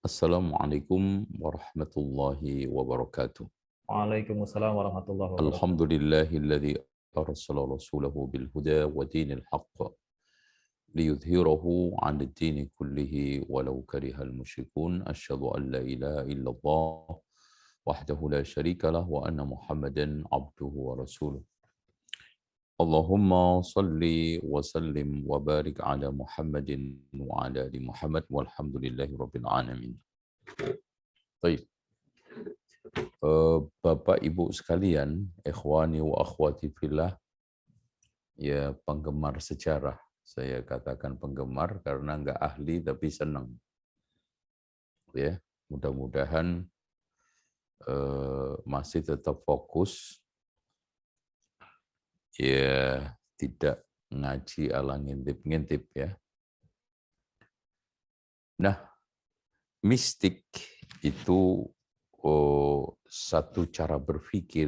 Assalamualaikum warahmatullahi wabarakatuh. Waalaikumsalam warahmatullahi wabarakatuh. Alhamdulillahilladzi arsala rasulahu bil huda wa dinil haqq liyudhhirahu 'alad dini kullihi walau karihal musyrikun. Asyhadu an la ilaha illallah wahdahu la syarika lah wa anna Muhammadan 'abduhu wa rasuluh. Allahumma salli wa sallim wa barik ala Muhammadin wa ala ali Muhammad walhamdulillahi rabbil alamin. Baik. Bapak Ibu sekalian, ikhwani wa akhwati fillah, ya penggemar sejarah. Saya katakan penggemar karena nggak ahli tapi senang. Ya, mudah-mudahan masih tetap fokus, ya tidak ngaji ala ngintip-ngintip ya. Nah, mistik itu satu cara berpikir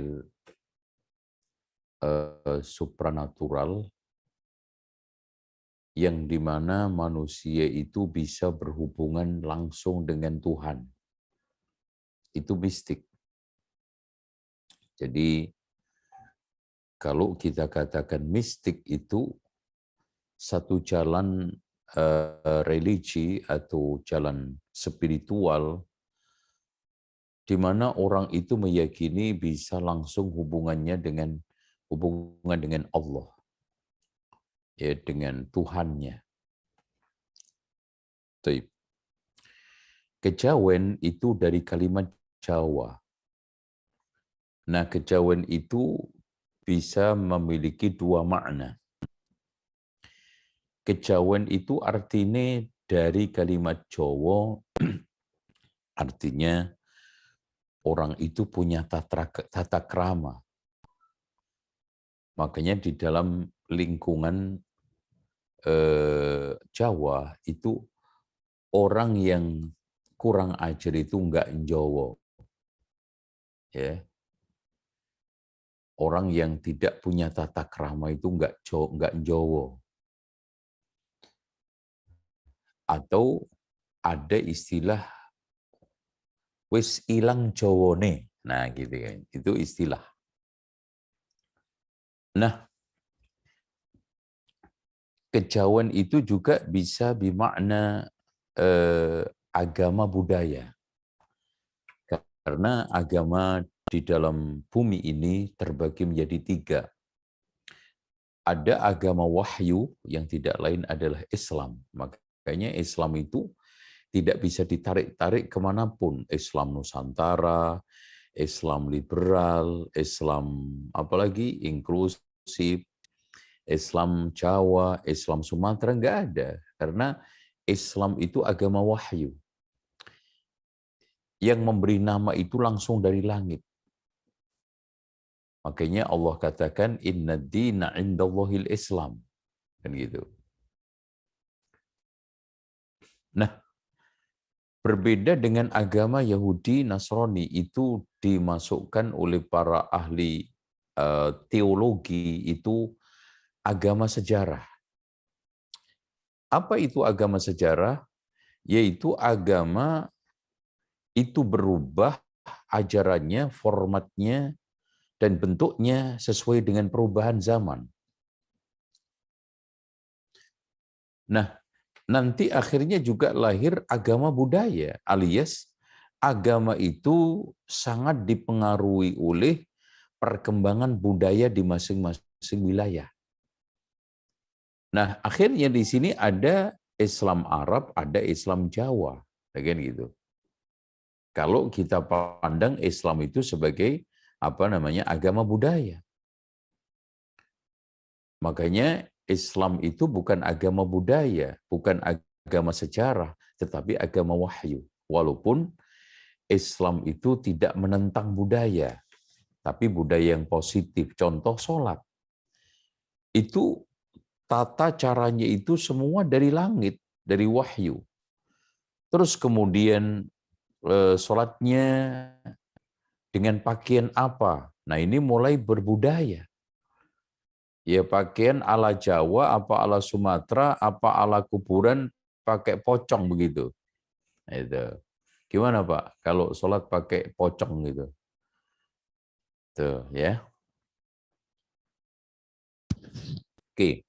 supranatural yang dimana manusia itu bisa berhubungan langsung dengan Tuhan. Itu mistik. Jadi kalau kita katakan mistik itu satu jalan religi atau jalan spiritual di mana orang itu meyakini bisa langsung hubungan dengan Allah, ya, dengan Tuhannya. Taib. Kejawen itu dari kalimat Jawa. Nah, kejawen itu bisa memiliki dua makna. Kejawen itu artinya dari kalimat Jawa, artinya orang itu punya tata krama. Makanya di dalam lingkungan Jawa itu orang yang kurang ajar itu enggak Jawa. Ya. Orang yang tidak punya tata krama itu enggak Jawa. Atau ada istilah wis ilang Jawane. Nah, gitu kan. Itu istilah. Nah, kejawen itu juga bisa bermakna agama budaya. Karena agama di dalam bumi ini terbagi menjadi tiga. Ada agama wahyu yang tidak lain adalah Islam. Makanya Islam itu tidak bisa ditarik-tarik kemanapun. Islam Nusantara, Islam liberal, Islam apalagi inklusif, Islam Jawa, Islam Sumatera, enggak ada. Karena Islam itu agama wahyu. Yang memberi nama itu langsung dari langit. Makanya Allah katakan inna dina indallahil Islam. Kan gitu. Nah, berbeda dengan agama Yahudi, Nasrani itu dimasukkan oleh para ahli teologi itu agama sejarah. Apa itu agama sejarah? Yaitu agama itu berubah ajarannya, formatnya, dan bentuknya sesuai dengan perubahan zaman. Nah, nanti akhirnya juga lahir agama budaya, alias agama itu sangat dipengaruhi oleh perkembangan budaya di masing-masing wilayah. Nah, akhirnya di sini ada Islam Arab, ada Islam Jawa, kan gitu. Kalau kita pandang Islam itu sebagai agama budaya. Makanya Islam itu bukan agama budaya, bukan agama sejarah, tetapi agama wahyu. Walaupun Islam itu tidak menentang budaya, tapi budaya yang positif. Contoh sholat. Itu tata caranya itu semua dari langit, dari wahyu. Terus kemudian sholatnya dengan pakaian apa? Nah, ini mulai berbudaya. Ya pakaian ala Jawa, apa ala Sumatera, apa ala kuburan, pakai pocong begitu. Itu. Gimana Pak kalau sholat pakai pocong gitu? Tuh ya. Oke.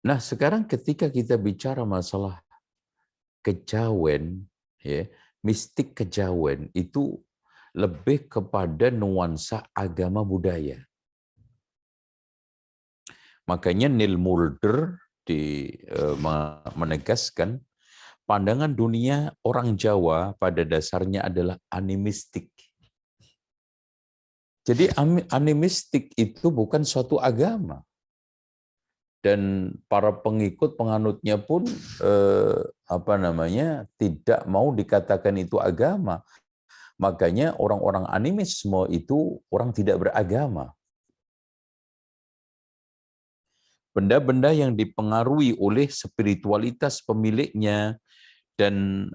Nah, sekarang ketika kita bicara masalah kejawen, ya, mistik kejawen itu lebih kepada nuansa agama budaya. Makanya Neil Mulder menegaskan pandangan dunia orang Jawa pada dasarnya adalah animistik. Jadi animistik itu bukan suatu agama. Dan para pengikut penganutnya pun tidak mau dikatakan itu agama. Makanya orang-orang animisme itu orang tidak beragama. Benda-benda yang dipengaruhi oleh spiritualitas pemiliknya dan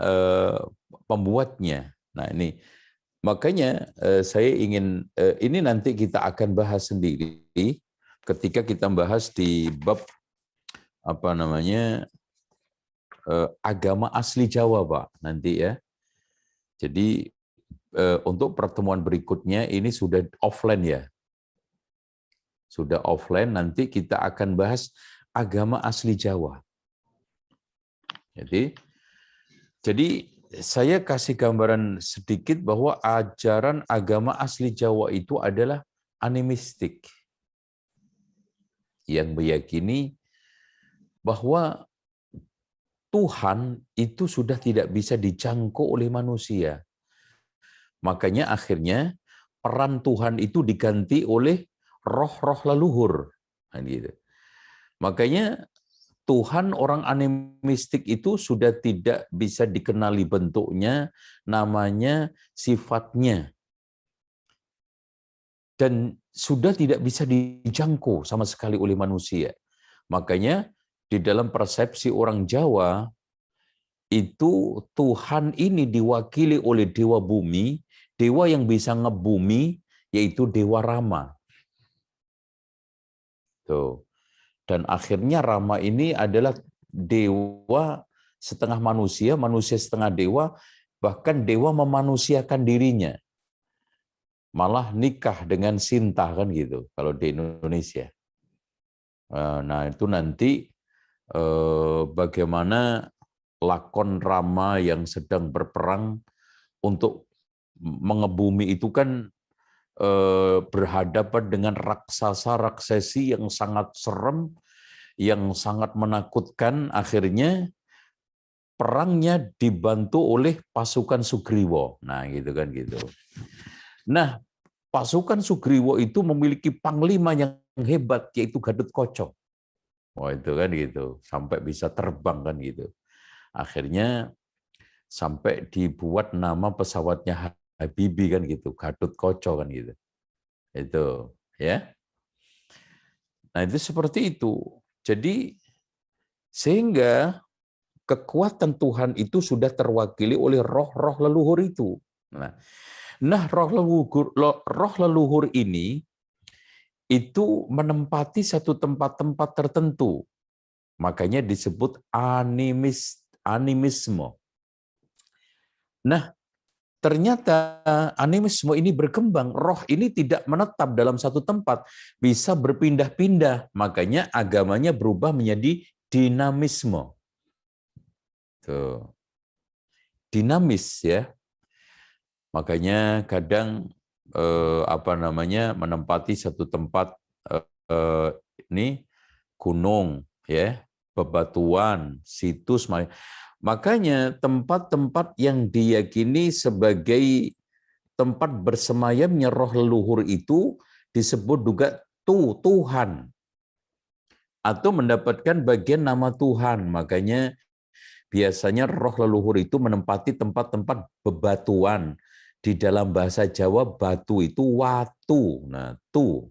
pembuatnya. Nah ini makanya saya ingin ini nanti kita akan bahas sendiri ketika kita bahas di bab agama asli Jawa, Pak, nanti ya. Jadi untuk pertemuan berikutnya ini sudah offline ya. Sudah offline, nanti kita akan bahas agama asli Jawa. Jadi saya kasih gambaran sedikit bahwa ajaran agama asli Jawa itu adalah animistik. Yang meyakini bahwa Tuhan itu sudah tidak bisa dijangkau oleh manusia. Makanya akhirnya peran Tuhan itu diganti oleh roh-roh leluhur. Nah, gitu. Makanya Tuhan orang animistik itu sudah tidak bisa dikenali bentuknya, namanya, sifatnya. Dan sudah tidak bisa dijangkau sama sekali oleh manusia. Makanya di dalam persepsi orang Jawa, itu Tuhan ini diwakili oleh dewa bumi, dewa yang bisa ngebumi, yaitu Dewa Rama. Tuh. Dan akhirnya Rama ini adalah dewa setengah manusia, manusia setengah dewa, bahkan dewa memanusiakan dirinya. Malah nikah dengan Sinta kan gitu, kalau di Indonesia. Nah itu nanti bagaimana lakon Rama yang sedang berperang untuk mengebumi itu kan berhadapan dengan raksasa-raksesi yang sangat serem, yang sangat menakutkan. Akhirnya perangnya dibantu oleh pasukan Sugriwo. Nah, gitu kan gitu. Nah, pasukan Sugriwo itu memiliki panglima yang hebat, yaitu Gatot-Kaca. Wah, itu kan gitu, sampai bisa terbang kan gitu. Akhirnya sampai dibuat nama pesawatnya Habibie kan gitu, Gatot-Kaca kan gitu. Itu, ya. Nah, itu seperti itu. Jadi sehingga kekuatan Tuhan itu sudah terwakili oleh roh-roh leluhur itu. Nah, roh leluhur ini itu menempati satu tempat-tempat tertentu. Makanya disebut animisme. Nah, ternyata animisme ini berkembang. Roh ini tidak menetap dalam satu tempat, bisa berpindah-pindah. Makanya agamanya berubah menjadi dinamisme. Tuh. Dinamis ya. Makanya kadang menempati satu tempat ini gunung ya, bebatuan, situs. Makanya tempat-tempat yang diyakini sebagai tempat bersemayamnya roh leluhur itu disebut juga Tuhan atau mendapatkan bagian nama Tuhan. Makanya biasanya roh leluhur itu menempati tempat-tempat bebatuan. Di dalam bahasa Jawa batu itu watu. Nah, itu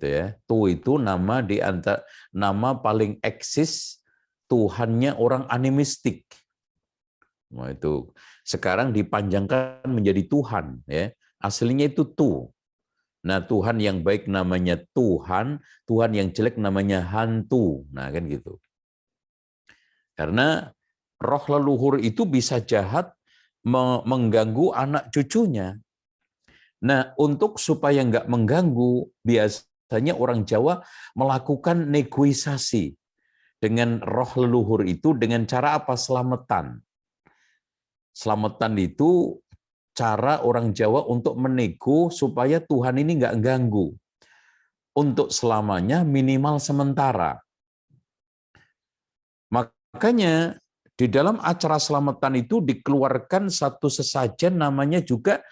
ya. Itu nama nama paling eksis Tuhannya orang animistik. Nah, itu sekarang dipanjangkan menjadi Tuhan ya. Aslinya itu Nah, Tuhan yang baik namanya Tuhan, Tuhan yang jelek namanya hantu. Nah, kan gitu. Karena roh leluhur itu bisa jahat mengganggu anak cucunya. Nah, untuk supaya nggak mengganggu, biasanya orang Jawa melakukan negosiasi dengan roh leluhur itu dengan cara apa? Selamatan. Selamatan itu cara orang Jawa untuk menego supaya Tuhan ini nggak ganggu. Untuk selamanya minimal sementara. Makanya di dalam acara selamatan itu dikeluarkan satu sesajen namanya juga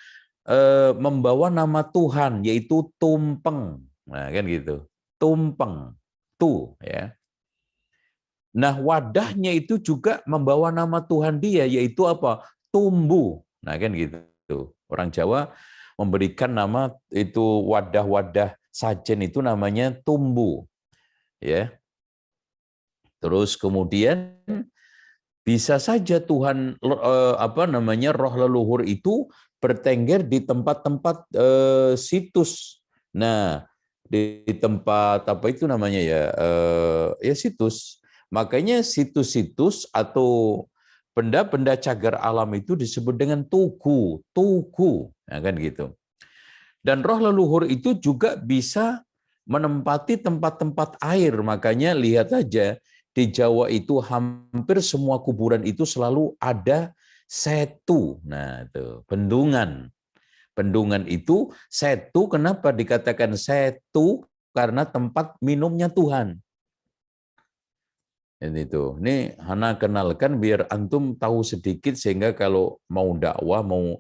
membawa nama Tuhan, yaitu tumpeng. Nah, kan gitu. Tumpeng. Ya. Nah, wadahnya itu juga membawa nama Tuhan dia, yaitu apa? Tumbu. Nah, kan gitu. Orang Jawa memberikan nama itu wadah-wadah sajen itu namanya tumbu. Ya. Terus kemudian bisa saja Tuhan roh leluhur itu bertengger di tempat-tempat situs. Nah, di tempat apa itu namanya ya situs. Makanya situs-situs atau benda-benda cagar alam itu disebut dengan tugu, nah, kan gitu. Dan roh leluhur itu juga bisa menempati tempat-tempat air. Makanya lihat aja di Jawa itu hampir semua kuburan itu selalu ada setu. Nah, itu bendungan. Bendungan itu setu, kenapa dikatakan setu? Karena tempat minumnya Tuhan. Ini Hana kenalkan biar antum tahu sedikit sehingga kalau mau dakwah, mau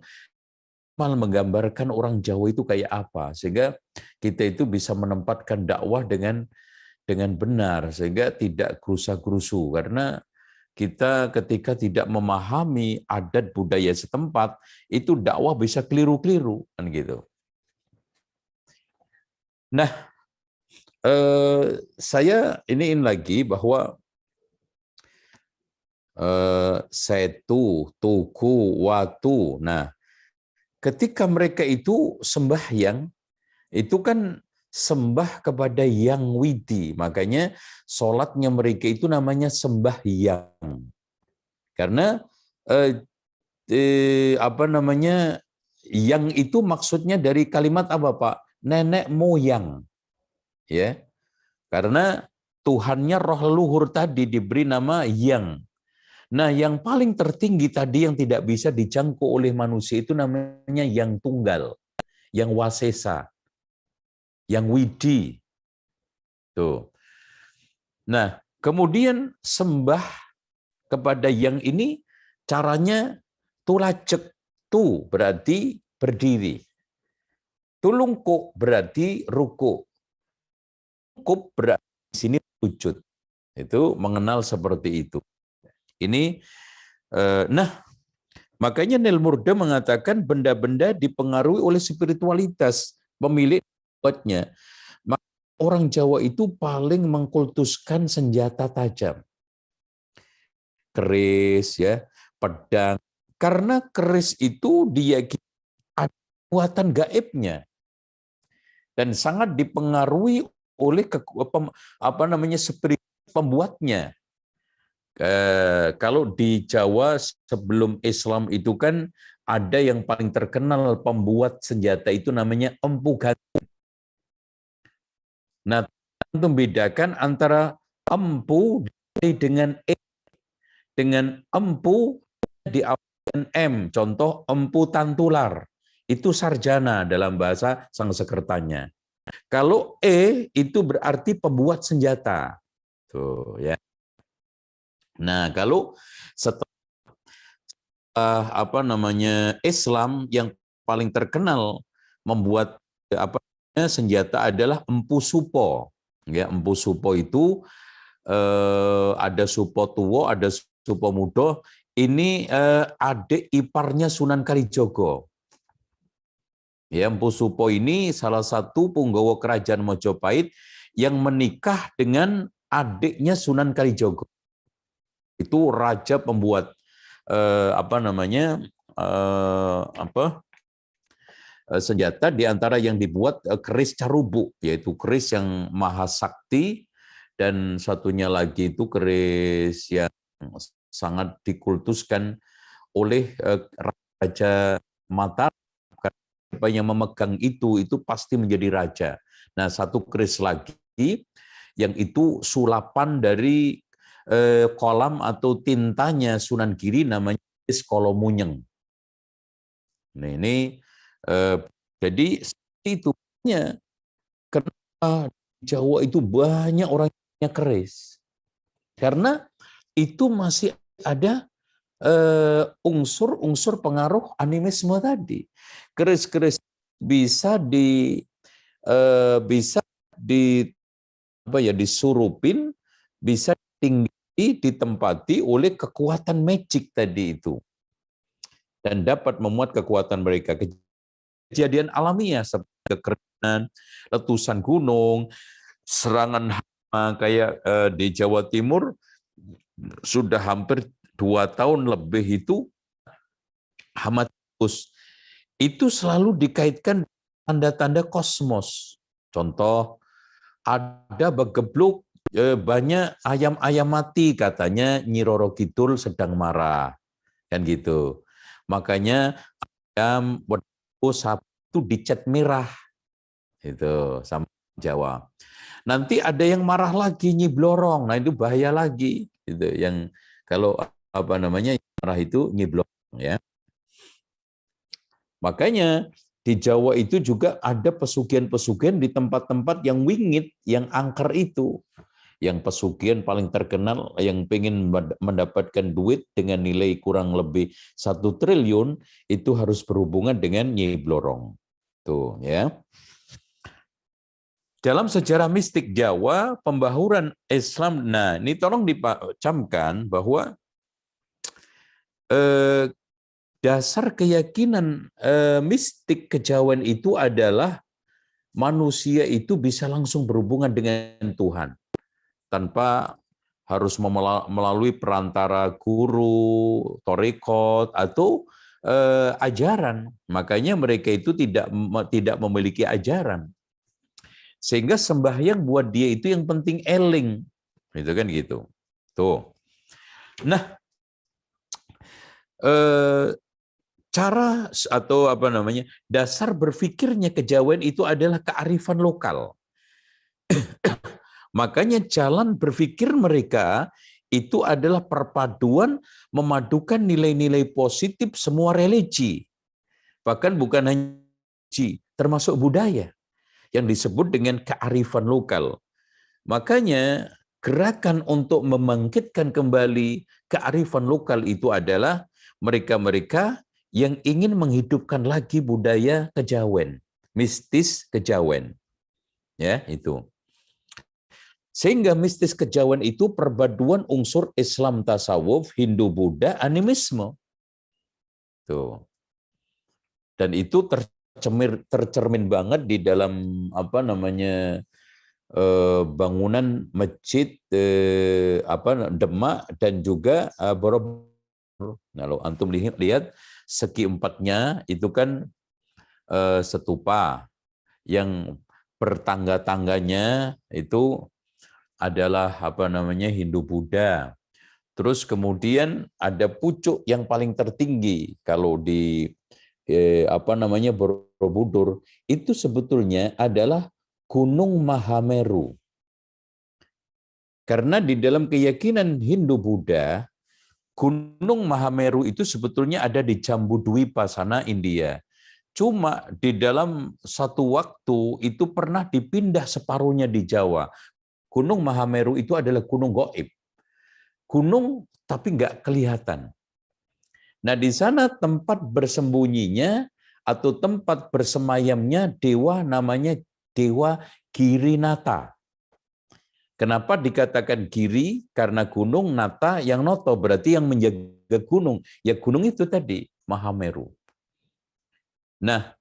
menggambarkan orang Jawa itu kayak apa, sehingga kita itu bisa menempatkan dakwah dengan benar, sehingga tidak gerusa-gerusu. Karena kita ketika tidak memahami adat budaya setempat, itu dakwah bisa keliru-keliru, kan gitu. Nah, saya iniin lagi bahwa setu, tugu, watu. Nah, ketika mereka itu sembahyang, itu kan sembah kepada Yang Widi. Makanya sholatnya mereka itu namanya sembahyang. Karena yang itu maksudnya dari kalimat apa, Pak? Nenek moyang. Ya. Karena Tuhannya roh leluhur tadi diberi nama Yang. Nah, yang paling tertinggi tadi yang tidak bisa dijangkau oleh manusia itu namanya Yang Tunggal, Yang Wasesa, Yang Widi. Tuh. Nah, kemudian sembah kepada yang ini caranya tulajek, tu berarti berdiri. Tulungkuk berarti ruku. Kup berarti di sini sujud. Itu mengenal seperti itu. Ini makanya Neil Murda mengatakan benda-benda dipengaruhi oleh spiritualitas pemilik buatnya. Orang Jawa itu paling mengkultuskan senjata tajam. Keris, ya, pedang. Karena keris itu diyakini ada kekuatan gaibnya. Dan sangat dipengaruhi oleh spirit pembuatnya. Kalau di Jawa sebelum Islam itu kan ada yang paling terkenal pembuat senjata itu namanya Empu Gantung. Nah, itu membedakan antara empu dengan empu di awal M. Contoh empu tantular. Itu sarjana dalam bahasa Sangsekertanya. Kalau itu berarti pembuat senjata. Tuh, ya. Nah, kalau setelah Islam yang paling terkenal membuat senjata adalah Empu Supo. Ya, Empu Supo itu ada Supo Tuwo, ada Supo Mudo. Ini adik iparnya Sunan Kalijogo. Ya, Empu Supo ini salah satu punggawa kerajaan Mojopahit yang menikah dengan adiknya Sunan Kalijogo. Itu raja pembuat senjata, di antara yang dibuat keris Carubuk, yaitu keris yang maha sakti, dan satunya lagi itu keris yang sangat dikultuskan oleh Raja Mataram. Siapa yang memegang itu pasti menjadi raja. Nah, satu keris lagi yang itu sulapan dari kolam atau tintanya Sunan Giri, namanya keris Kolomunyeng. Nah, ini jadi itu kenapa Jawa itu banyak orangnya keris, karena itu masih ada unsur-unsur pengaruh animisme tadi. Keris-keris bisa disurupin, bisa tinggi ditempati oleh kekuatan magic tadi itu, dan dapat memuat kekuatan mereka. Kejadian alamiah seperti kekeringan, letusan gunung, serangan hama kayak di Jawa Timur sudah hampir 2 tahun lebih itu hama tikus itu selalu dikaitkan tanda-tanda kosmos. Contoh, ada begebluk banyak ayam-ayam mati, katanya Nyi Roro Kidul sedang marah, kan gitu. Makanya ayam itu dicat merah, itu sama Jawa. Nanti ada yang marah lagi, Nyi Blorong, nah itu bahaya lagi, gitu. Yang kalau marah itu Nyi Blorong, ya. Makanya di Jawa itu juga ada pesugihan-pesugihan di tempat-tempat yang wingit, yang angker itu. Yang pesugihan paling terkenal yang pengen mendapatkan duit dengan nilai kurang lebih 1 triliun, itu harus berhubungan dengan Nyi Blorong. Tuh, ya. Dalam sejarah mistik Jawa, pembahuran Islam, nah ini tolong dicamkan bahwa dasar keyakinan mistik kejawen itu adalah manusia itu bisa langsung berhubungan dengan Tuhan tanpa harus melalui perantara guru, torikot, atau ajaran. Makanya mereka itu tidak memiliki ajaran. Sehingga sembahyang buat dia itu yang penting eling. Itu kan gitu. Tuh. Nah, cara atau dasar berpikirnya kejawen itu adalah kearifan lokal. Makanya jalan berpikir mereka itu adalah perpaduan memadukan nilai-nilai positif semua religi. Bahkan bukan hanya religi, termasuk budaya yang disebut dengan kearifan lokal. Makanya gerakan untuk membangkitkan kembali kearifan lokal itu adalah mereka-mereka yang ingin menghidupkan lagi budaya kejawen, mistis kejawen. Ya, itu. Sehingga mistis kejawen itu perpaduan unsur Islam tasawuf, Hindu Buddha, animisme. Tuh. Dan itu tercermin banget di dalam bangunan masjid Demak dan juga Borobudur. Kalau antum lihat segi empatnya itu kan stupa yang bertangga-tangganya itu adalah Hindu Buddha. Terus kemudian ada pucuk yang paling tertinggi kalau di Borobudur itu sebetulnya adalah Gunung Mahameru. Karena di dalam keyakinan Hindu Buddha, Gunung Mahameru itu sebetulnya ada di Jambudwipa sana, India. Cuma di dalam satu waktu itu pernah dipindah separuhnya di Jawa. Gunung Mahameru itu adalah gunung gaib. Gunung tapi nggak kelihatan. Nah, di sana tempat bersembunyinya atau tempat bersemayamnya dewa namanya Dewa Girinata. Kenapa dikatakan Giri? Karena gunung, Nata yang noto, berarti yang menjaga gunung. Ya gunung itu tadi, Mahameru. Nah,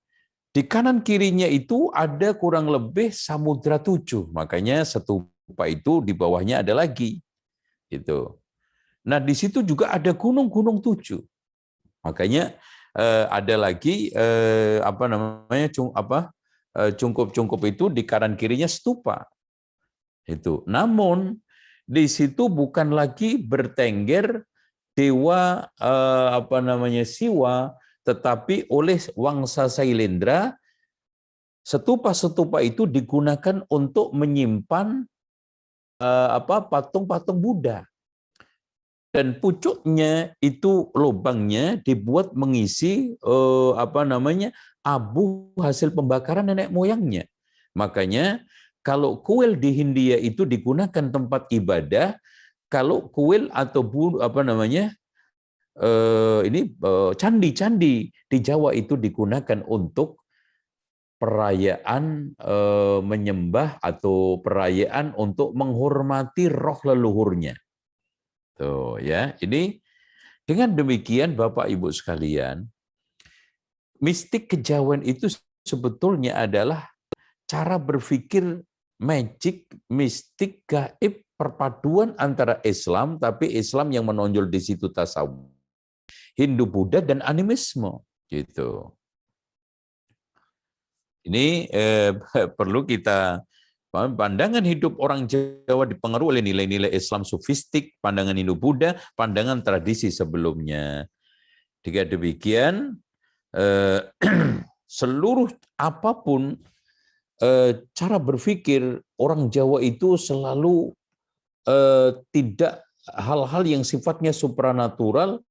di kanan kirinya itu ada kurang lebih Samudra 7. Makanya stupa itu di bawahnya ada lagi. Itu. Nah, di situ juga ada gunung-gunung 7. Makanya ada lagi cungkup-cungkup itu di kanan kirinya stupa. Itu. Namun di situ bukan lagi bertengger dewa Siwa, tetapi oleh Wangsa Sailendra stupa-stupa itu digunakan untuk menyimpan patung-patung Buddha. Dan pucuknya itu lubangnya dibuat mengisi abu hasil pembakaran nenek moyangnya. Makanya kalau kuil di Hindia itu digunakan tempat ibadah, kalau kuil atau candi-candi di Jawa itu digunakan untuk perayaan menyembah atau perayaan untuk menghormati roh leluhurnya. Tuh ya, ini dengan demikian Bapak Ibu sekalian, mistik kejawen itu sebetulnya adalah cara berpikir magic, mistik, gaib, perpaduan antara Islam, tapi Islam yang menonjol di situ tasawuf, Hindu, Buddha, dan animisme, gitu. Ini perlu kita pandangan hidup orang Jawa dipengaruhi oleh nilai-nilai Islam sufistik, pandangan Hindu Buddha, pandangan tradisi sebelumnya. Jika demikian, seluruh apapun cara berpikir orang Jawa itu selalu tidak hal-hal yang sifatnya supranatural,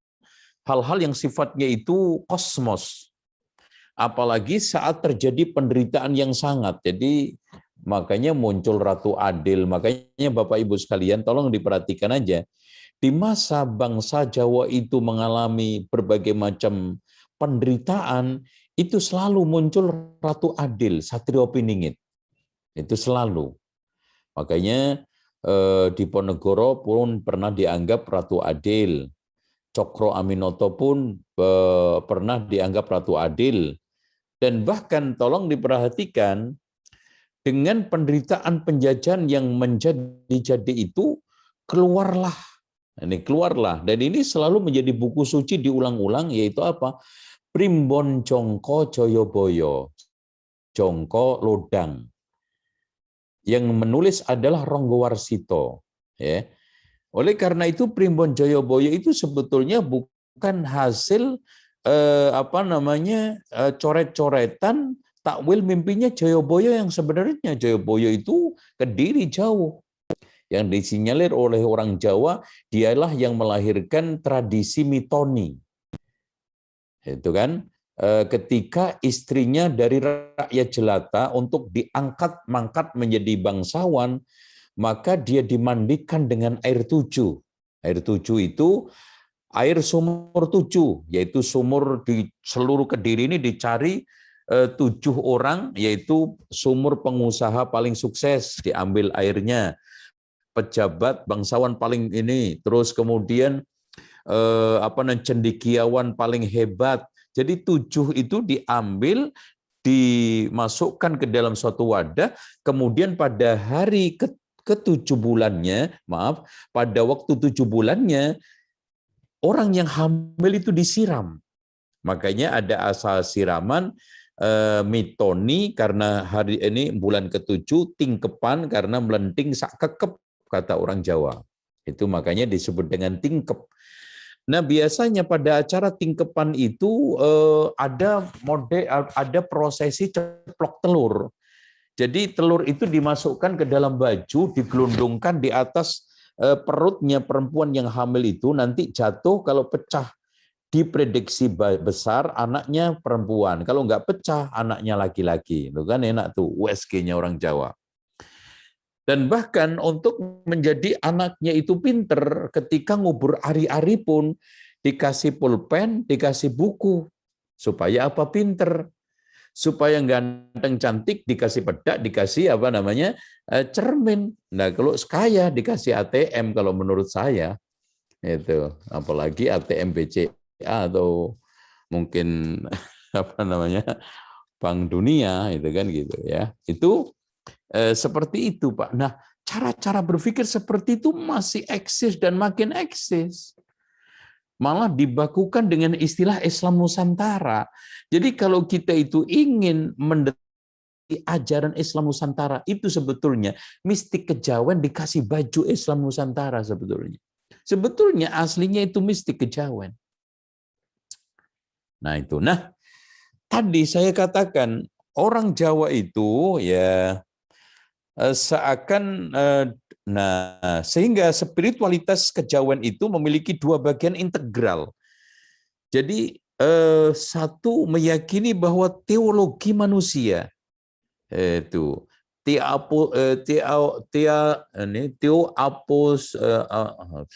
hal-hal yang sifatnya itu kosmos. Apalagi saat terjadi penderitaan yang sangat. Jadi makanya muncul Ratu Adil. Makanya Bapak Ibu sekalian tolong diperhatikan aja. Di masa bangsa Jawa itu mengalami berbagai macam penderitaan, itu selalu muncul Ratu Adil, Satrio Piningit. Itu selalu. Makanya Diponegoro pun pernah dianggap Ratu Adil. Cokro Aminoto pun pernah dianggap Ratu Adil. Dan bahkan tolong diperhatikan, dengan penderitaan penjajahan yang menjadi itu, keluarlah. Dan ini selalu menjadi buku suci diulang-ulang, yaitu apa? Primbon Jongko Joyoboyo, Jongko Lodang. Yang menulis adalah Ronggowarsito. Ya. Oleh karena itu Primbon Joyoboyo itu sebetulnya bukan hasil coret-coretan takwil mimpinya Joyoboyo yang sebenarnya Joyoboyo itu Kediri jauh. Yang disinyalir oleh orang Jawa, dialah yang melahirkan tradisi mitoni. Itu kan ketika istrinya dari rakyat jelata untuk diangkat-mangkat menjadi bangsawan, maka dia dimandikan dengan air tujuh. Air tujuh itu air sumur tujuh, yaitu sumur di seluruh Kediri ini dicari 7 orang, yaitu sumur pengusaha paling sukses, diambil airnya, pejabat bangsawan paling ini, terus kemudian cendekiawan paling hebat. Jadi 7 itu diambil, dimasukkan ke dalam suatu wadah, kemudian pada hari ke-7 bulannya, pada waktu 7 bulannya, orang yang hamil itu disiram. Makanya ada asal siraman mitoni karena hari ini bulan ke-7, tingkepan karena melenting sak kekep, kata orang Jawa. Itu makanya disebut dengan tingkep. Nah, biasanya pada acara tingkepan itu ada prosesi ceplok telur. Jadi telur itu dimasukkan ke dalam baju, digelundungkan di atas perutnya perempuan yang hamil itu, nanti jatuh, kalau pecah diprediksi besar anaknya perempuan, kalau nggak pecah anaknya laki-laki. Itu kan enak tuh USG-nya orang Jawa. Dan bahkan untuk menjadi anaknya itu pinter, ketika ngubur ari-ari pun dikasih pulpen, dikasih buku. Supaya apa? Pinter. Supaya ganteng cantik dikasih pedak, dikasih cermin. Nah, kalau kaya dikasih ATM kalau menurut saya. Itu apalagi ATM BCA atau mungkin Bank Dunia, itu kan gitu ya. Itu seperti itu, Pak. Nah, cara-cara berpikir seperti itu masih eksis dan makin eksis. Malah dibakukan dengan istilah Islam Nusantara. Jadi kalau kita itu ingin mendekati ajaran Islam Nusantara, itu sebetulnya mistik kejawen dikasih baju Islam Nusantara sebetulnya. Sebetulnya aslinya itu mistik kejawen. Nah itu. Nah, tadi saya katakan orang Jawa itu ya seakan sehingga spiritualitas kejawen itu memiliki dua bagian integral. Jadi satu meyakini bahwa teologi manusia itu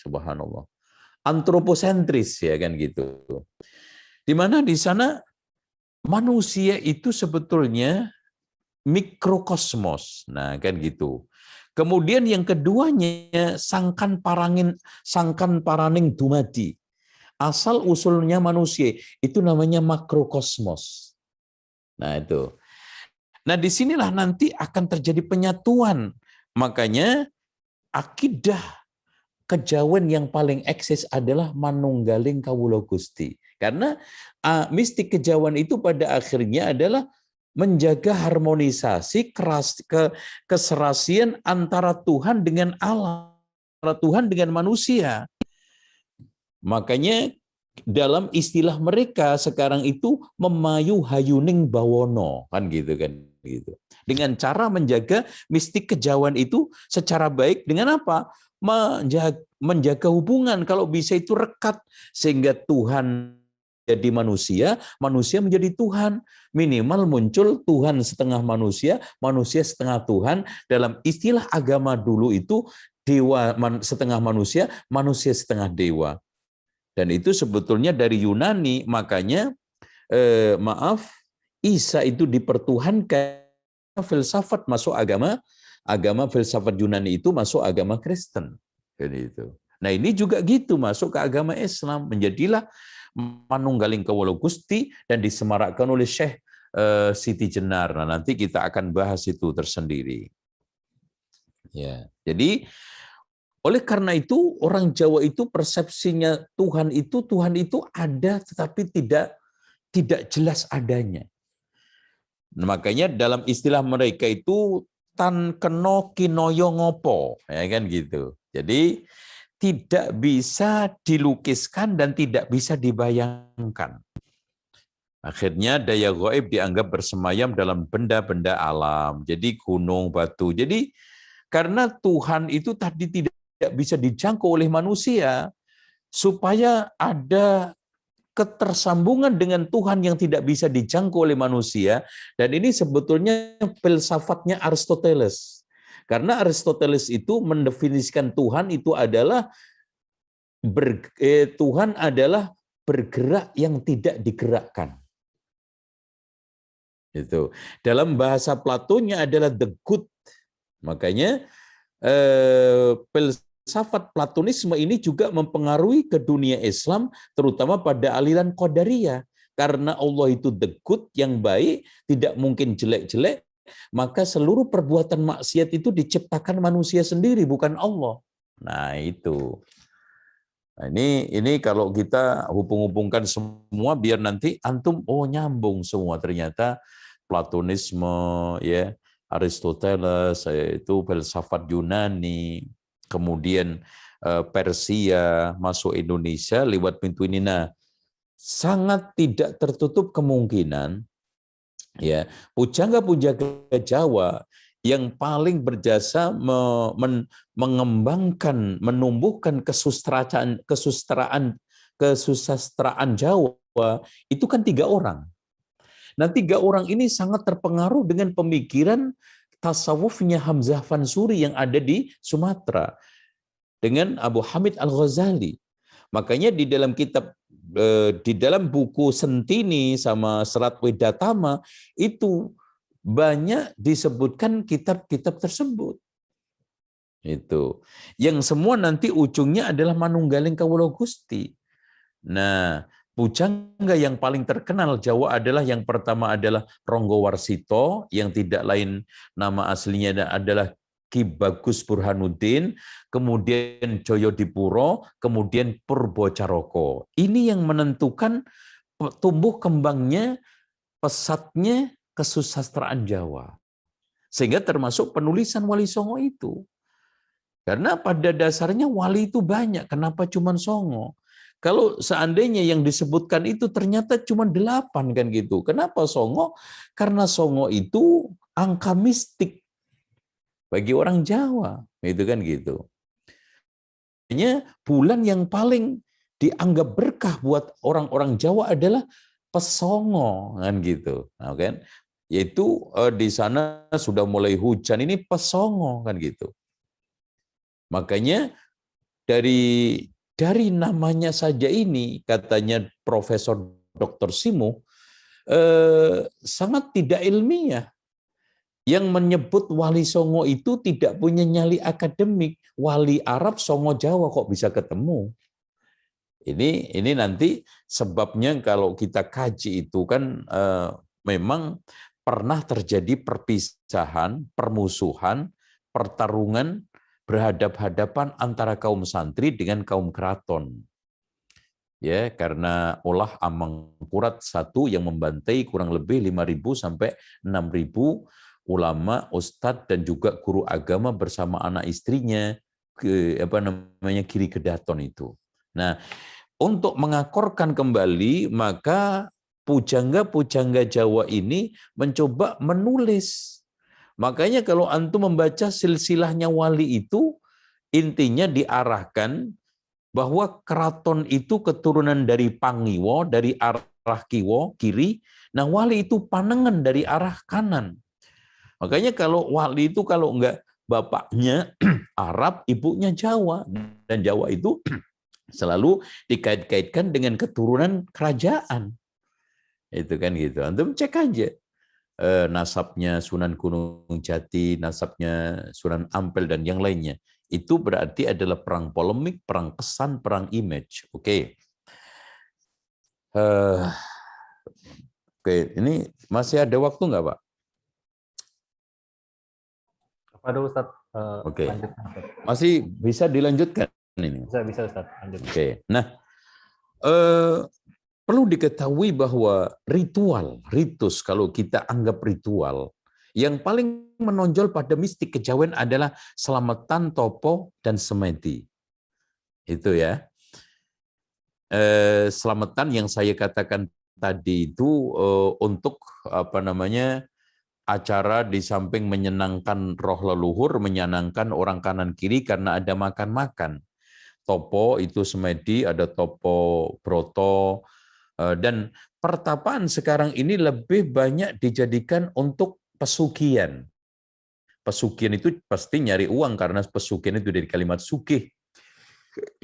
subhanallah, antroposentris ya kan gitu. Di mana di sana manusia itu sebetulnya mikrokosmos. Nah, kan gitu. Kemudian yang keduanya sangkan paraning dumadi. Asal usulnya manusia itu namanya makrokosmos. Nah, itu. Nah, disinilah nanti akan terjadi penyatuan. Makanya akidah kejawen yang paling eksis adalah manunggaling kawula Gusti. Karena mistik kejawen itu pada akhirnya adalah menjaga harmonisasi keserasian antara Tuhan dengan Allah, antara Tuhan dengan manusia. Makanya dalam istilah mereka sekarang itu memayu hayuning bawono, kan gitu kan gitu. Dengan cara menjaga mistik kejawen itu secara baik dengan apa? Menjaga hubungan, kalau bisa itu rekat sehingga Tuhan jadi manusia, manusia menjadi Tuhan. Minimal muncul Tuhan setengah manusia, manusia setengah Tuhan. Dalam istilah agama dulu itu dewa setengah manusia, manusia setengah dewa. Dan itu sebetulnya dari Yunani, makanya Isa itu dipertuhankan, filsafat masuk agama filsafat Yunani itu masuk agama Kristen. Itu. Nah ini juga gitu masuk ke agama Islam, menjadilah manunggaling kawula Gusti dan disemarakkan oleh Syekh Siti Jenar. Nah nanti kita akan bahas itu tersendiri. Ya, jadi oleh karena itu orang Jawa itu persepsinya Tuhan itu ada tetapi tidak jelas adanya. Nah, makanya dalam istilah mereka itu tan keno kinoyo ngopo, ya kan gitu. Jadi tidak bisa dilukiskan dan tidak bisa dibayangkan. Akhirnya daya gaib dianggap bersemayam dalam benda-benda alam. Jadi gunung, batu. Jadi karena Tuhan itu tadi tidak bisa dijangkau oleh manusia, supaya ada ketersambungan dengan Tuhan yang tidak bisa dijangkau oleh manusia. Dan ini sebetulnya filsafatnya Aristoteles. Karena Aristoteles itu mendefinisikan Tuhan itu adalah Tuhan adalah bergerak yang tidak digerakkan. Itu. Dalam bahasa Platonnya adalah the good. Makanya filsafat Platonisme ini juga mempengaruhi ke dunia Islam, terutama pada aliran Qadariyah. Karena Allah itu the good, yang baik, tidak mungkin jelek-jelek, maka seluruh perbuatan maksiat itu diciptakan manusia sendiri, bukan Allah. Nah itu. Nah, ini kalau kita hubung-hubungkan semua biar nanti antum nyambung semua, ternyata Platonisme ya, Aristoteles itu filsafat Yunani, kemudian Persia masuk Indonesia lewat pintu ini. Nah, sangat tidak tertutup kemungkinan ya pujangga-pujangga Jawa yang paling berjasa mengembangkan, menumbuhkan kesusastraan Jawa itu kan 3 orang. Nah 3 orang ini sangat terpengaruh dengan pemikiran tasawufnya Hamzah Fansuri yang ada di Sumatera dengan Abu Hamid Al-Ghazali. Makanya di dalam kitab, di dalam buku Sentini sama Serat Wedatama itu banyak disebutkan kitab-kitab tersebut. Itu. Yang semua nanti ujungnya adalah manunggaling kawula Gusti. Nah, pujangga yang paling terkenal Jawa adalah yang pertama adalah Ronggo Warsito, yang tidak lain nama aslinya adalah Ki Bagus Burhanuddin, kemudian Joyodipuro, kemudian Purbocaroko. Ini yang menentukan tumbuh kembangnya, pesatnya kesusastraan Jawa. Sehingga termasuk penulisan Wali Songo itu. Karena pada dasarnya wali itu banyak, kenapa cuma Songo? Kalau seandainya yang disebutkan itu ternyata cuma 8 kan gitu. Kenapa Songo? Karena Songo itu angka mistik bagi orang Jawa, itu kan gitu. Hanya bulan yang paling dianggap berkah buat orang-orang Jawa adalah Pesongo kan gitu. Nah, kan? Yaitu di sana sudah mulai hujan, ini Pesongo kan gitu. Makanya dari namanya saja ini, katanya Profesor Dr. Simo, sangat tidak ilmiah. Yang menyebut Wali Songo itu tidak punya nyali akademik. Wali Arab, Songo Jawa kok bisa ketemu? Ini nanti sebabnya kalau kita kaji itu kan memang pernah terjadi perpisahan, permusuhan, pertarungan berhadap-hadapan antara kaum santri dengan kaum keraton. Ya, karena ulah Amangkurat I yang membantai kurang lebih 5.000 sampai 6.000 ulama, ustadz dan juga guru agama bersama anak istrinya ke Giri Kedaton itu. Nah, untuk mengakorkan kembali maka pujangga-pujangga Jawa ini mencoba menulis. Makanya kalau antum membaca silsilahnya wali itu, intinya diarahkan bahwa keraton itu keturunan dari Pangiwo, dari arah Kiwo, kiri. Nah, wali itu panengan dari arah kanan. Makanya kalau wali itu kalau enggak bapaknya Arab, ibunya Jawa. Dan Jawa itu selalu dikait-kaitkan dengan keturunan kerajaan. Itu kan gitu. Antum cek aja. Nasabnya Sunan Gunung Jati, nasabnya Sunan Ampel dan yang lainnya. Itu berarti adalah perang polemik, perang kesan, perang image. Oke. Oke, ini masih ada waktu nggak, Pak? Ada Ustaz, Oke. lanjutkan, Ustaz. Masih bisa dilanjutkan ini? Bisa Ustaz, lanjut. Oke. Nah, perlu diketahui bahwa ritus kalau kita anggap ritual, yang paling menonjol pada mistik kejawen adalah selamatan, topo, dan semedi. Itu ya. Selamatan yang saya katakan tadi itu untuk acara di samping menyenangkan roh leluhur, menyenangkan orang kanan kiri karena ada makan-makan. Topo itu semedi, ada topo broto, dan pertapaan sekarang ini lebih banyak dijadikan untuk pesugihan. Pesugihan itu pasti nyari uang karena pesugihan itu dari kalimat sugih.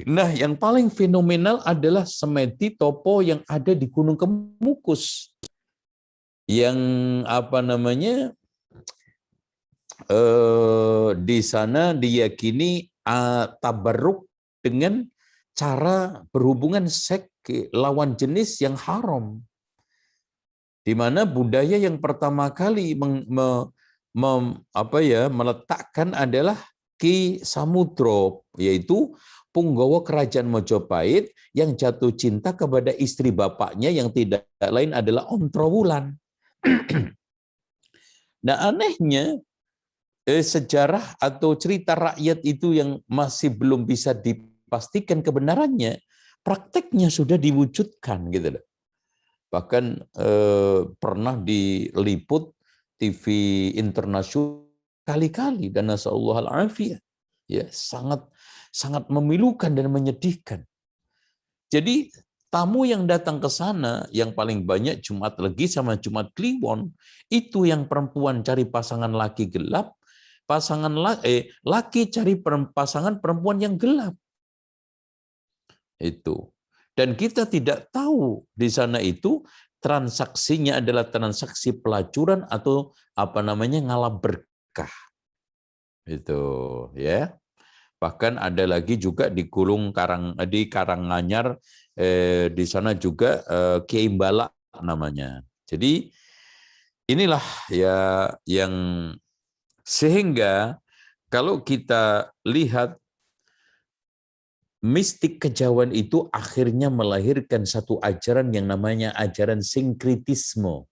Nah, yang paling fenomenal adalah semedi topo yang ada di Gunung Kemukus. Yang di sana diyakini tabarruk dengan cara berhubungan seks lawan jenis yang haram, di mana budaya yang pertama kali meletakkan adalah Ki Samudro, yaitu punggawa kerajaan Mojopahit yang jatuh cinta kepada istri bapaknya yang tidak lain adalah Ontrowulan. Nah, anehnya sejarah atau cerita rakyat itu yang masih belum bisa dipastikan kebenarannya, prakteknya sudah diwujudkan gitu loh. Bahkan pernah diliput TV internasional kali-kali dan nasallahu al-afiyah. Ya, sangat memilukan dan menyedihkan. Jadi tamu yang datang ke sana yang paling banyak Jumat Legi sama Jumat Kliwon, itu yang perempuan cari pasangan laki gelap, laki cari pasangan perempuan yang gelap. Itu. Dan kita tidak tahu di sana itu transaksinya adalah transaksi pelacuran atau ngalap berkah. Itu ya. Bahkan ada lagi juga di Karanganyar, di sana juga Kiai Balak namanya. Jadi inilah ya yang sehingga kalau kita lihat mistik kejawen itu akhirnya melahirkan satu ajaran yang namanya ajaran sinkritisme.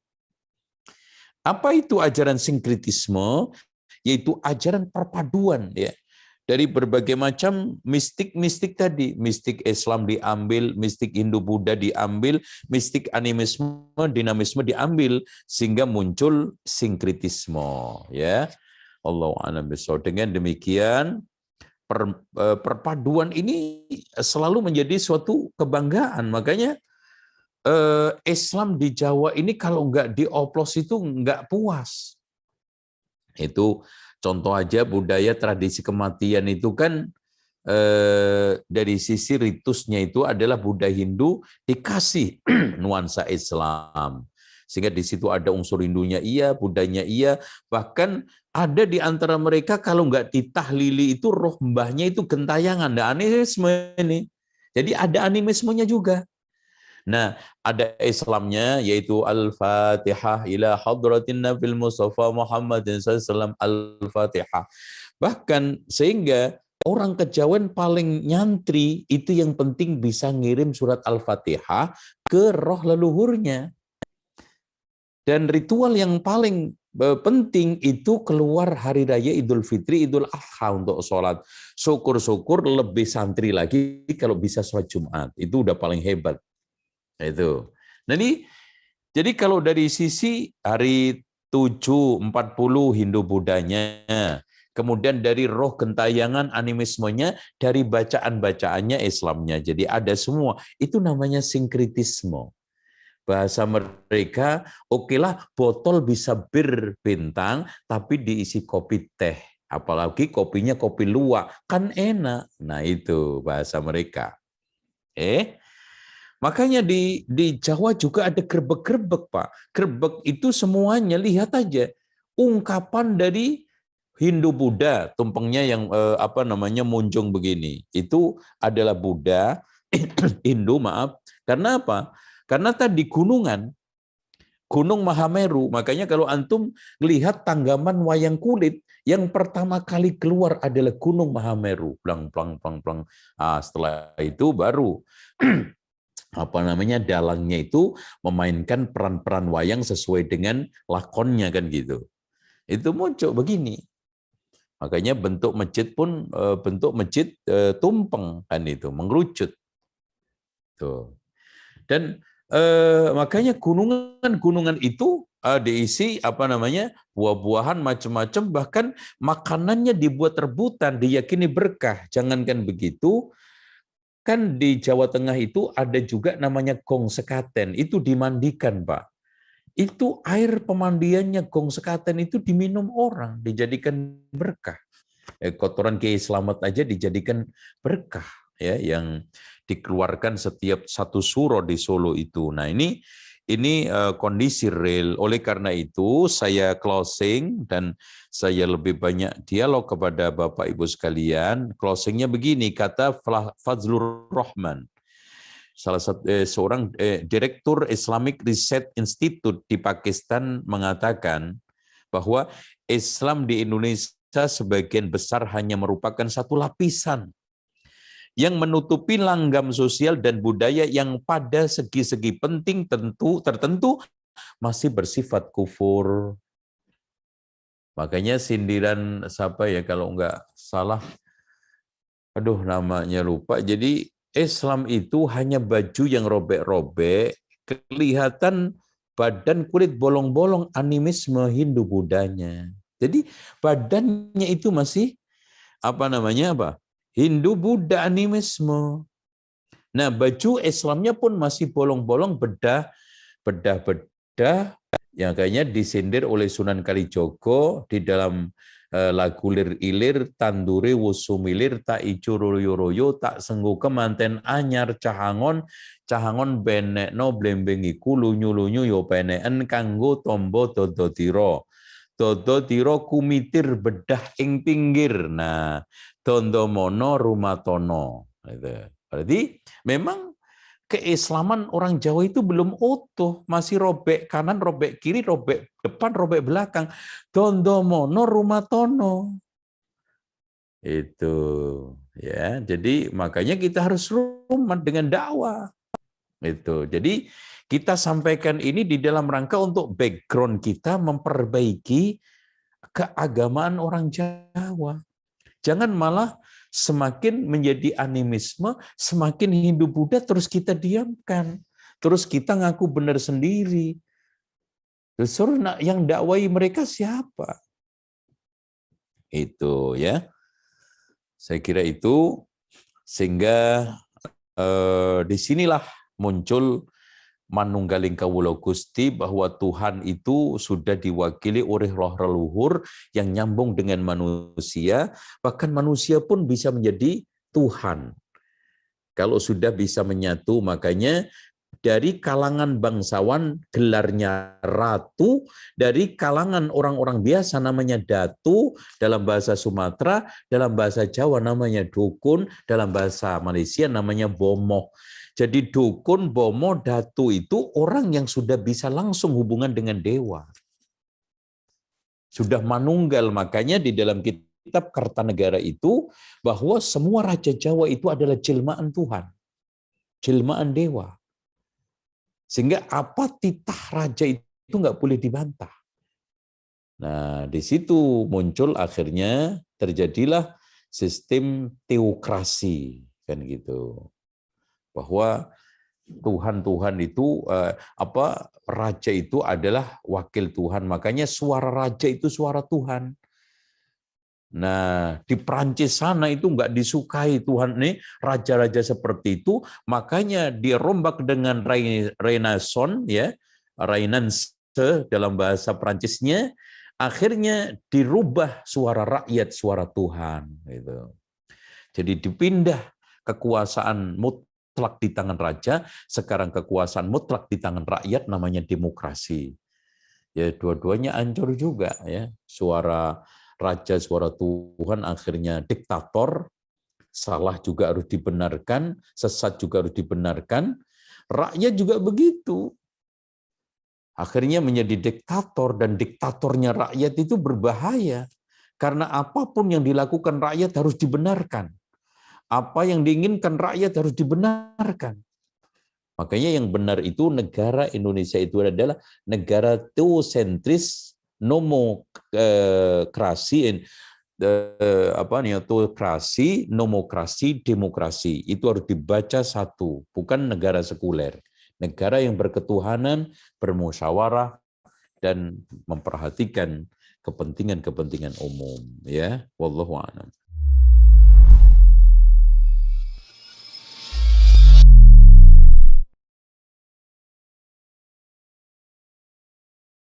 Apa itu ajaran sinkritisme? Yaitu ajaran perpaduan ya. dari berbagai macam mistik-mistik tadi. Mistik Islam diambil, mistik Hindu-Buddha diambil, mistik animisme, dinamisme diambil, sehingga muncul sinkritisme. Ya, Allahu a'lam bishawab. Dengan demikian, perpaduan ini selalu menjadi suatu kebanggaan. Makanya Islam di Jawa ini kalau nggak dioplos itu nggak puas. Itu contoh aja budaya tradisi kematian itu kan dari sisi ritusnya itu adalah Buddha Hindu dikasih nuansa Islam. Sehingga di situ ada unsur Hindunya iya, Buddhanya iya, bahkan ada di antara mereka kalau nggak ditahlili itu roh mbahnya itu gentayangan, ada animisme ini. Jadi ada animismenya juga. Nah, ada Islamnya yaitu Al-Fatihah ila hadratin Nabil Mustafa Muhammadin SAW Al-Fatihah. Bahkan sehingga orang kejawen paling nyantri itu yang penting bisa ngirim surat Al-Fatihah ke roh leluhurnya. Dan ritual yang paling penting itu keluar hari raya Idul Fitri, Idul Adha untuk sholat. Syukur-syukur lebih santri lagi kalau bisa sholat Jumat. Itu udah paling hebat. Itu. Nah ini, jadi kalau dari sisi hari 7, 40 Hindu-Buddhanya, kemudian dari roh gentayangan animismenya, dari bacaan-bacaannya Islamnya. Jadi ada semua. Itu namanya sinkritisme. Bahasa mereka, okelah botol bisa berbintang, tapi diisi kopi teh. Apalagi kopinya kopi luwak, kan enak. Nah itu bahasa mereka. Makanya di Jawa juga ada gerbek-gerbek, Pak. Gerbek itu semuanya, lihat aja. Ungkapan dari Hindu-Buddha, tumpengnya yang munjung begini. Itu adalah Buddha, Hindu, maaf. Karena apa? Karena tadi gunungan, Gunung Mahameru. Makanya kalau antum lihat tanggaman wayang kulit, yang pertama kali keluar adalah Gunung Mahameru. Plang, plang, plang, plang. Setelah itu baru dalangnya itu memainkan peran-peran wayang sesuai dengan lakonnya kan gitu. Itu muncul begini. Makanya bentuk masjid pun bentuk masjid tumpeng kan itu, mengerucut. Tuh. Dan makanya gunungan-gunungan itu diisi buah-buahan macam-macam, bahkan makanannya dibuat rebutan, diyakini berkah. Jangankan begitu, kan di Jawa Tengah itu ada juga namanya gong sekaten, itu dimandikan, Pak. Itu air pemandiannya gong sekaten itu diminum orang, dijadikan berkah. Kotoran Kiai Slamet aja dijadikan berkah, ya, yang dikeluarkan setiap satu suro di Solo itu. Nah ini kondisi real. Oleh karena itu saya closing dan saya lebih banyak dialog kepada Bapak Ibu sekalian. Closingnya begini, kata Fazlur Rahman, salah satu seorang direktur Islamic Research Institute di Pakistan, mengatakan bahwa Islam di Indonesia sebagian besar hanya merupakan satu lapisan yang menutupi langgam sosial dan budaya yang pada segi-segi penting tertentu masih bersifat kufur. Makanya sindiran siapa ya kalau nggak salah, namanya lupa. Jadi Islam itu hanya baju yang robek-robek, kelihatan badan kulit bolong-bolong, animisme Hindu-Buddhanya. Jadi badannya itu masih Hindu-Buddha animisme. Nah, baju Islamnya pun masih bolong-bolong, bedah, yang kayaknya disindir oleh Sunan Kalijogo di dalam lagu Lir Ilir, tandure wusumilir, tak ijo royo-royo, tak senggu kemanten anyar, cahangon benekno blembengiku, lunyu-lunyu yo peneken kanggo tombo dodotiro. Dodotiro kumitir bedah ing pinggir. Nah, dondomono rumatono. Berarti memang keislaman orang Jawa itu belum utuh, masih robek kanan, robek kiri, robek depan, robek belakang. Dondomono rumatono. Itu ya. Jadi makanya kita harus rumat dengan dakwah. Itu. Jadi kita sampaikan ini di dalam rangka untuk background kita memperbaiki keagamaan orang Jawa. Jangan malah semakin menjadi animisme, semakin Hindu-Buddha terus kita diamkan. Terus kita ngaku benar sendiri. Justru yang dakwai mereka siapa? Itu ya. Saya kira itu, sehingga disinilah muncul Manunggaling Kawula Gusti, bahwa Tuhan itu sudah diwakili oleh roh leluhur yang nyambung dengan manusia, bahkan manusia pun bisa menjadi Tuhan. Kalau sudah bisa menyatu, makanya dari kalangan bangsawan gelarnya ratu, dari kalangan orang-orang biasa namanya datu, dalam bahasa Sumatera, dalam bahasa Jawa namanya dukun, dalam bahasa Malaysia namanya bomoh. Jadi dukun, bomoh, datu itu orang yang sudah bisa langsung hubungan dengan dewa. Sudah manunggal, makanya di dalam kitab Kartanegara itu, bahwa semua raja Jawa itu adalah jelmaan Tuhan, jelmaan dewa. Sehingga apa titah raja itu nggak boleh dibantah. Nah, di situ muncul akhirnya terjadilah sistem teokrasi, kan gitu. Bahwa Tuhan itu raja itu adalah wakil Tuhan, makanya suara raja itu suara Tuhan. Nah, di Prancis sana itu nggak disukai Tuhan nih, raja-raja seperti itu, makanya dirombak dengan Renaissance, ya, Renaissance dalam bahasa Prancisnya, akhirnya dirubah suara rakyat, suara Tuhan. Gitu. Jadi dipindah kekuasaan mutlak di tangan raja, sekarang kekuasaan mutlak di tangan rakyat, namanya demokrasi. Ya, dua-duanya hancur juga, ya, suara raja, suara Tuhan, akhirnya diktator, salah juga harus dibenarkan, sesat juga harus dibenarkan, rakyat juga begitu. Akhirnya menjadi diktator, dan diktatornya rakyat itu berbahaya. Karena apapun yang dilakukan rakyat harus dibenarkan. Apa yang diinginkan rakyat harus dibenarkan. Makanya yang benar itu negara Indonesia itu adalah negara teosentris, nomokrasi, teokrasi, nomokrasi, demokrasi. Itu harus dibaca satu, bukan negara sekuler. Negara yang berketuhanan, bermusyawarah, dan memperhatikan kepentingan-kepentingan umum. Ya, wallahu a'lam.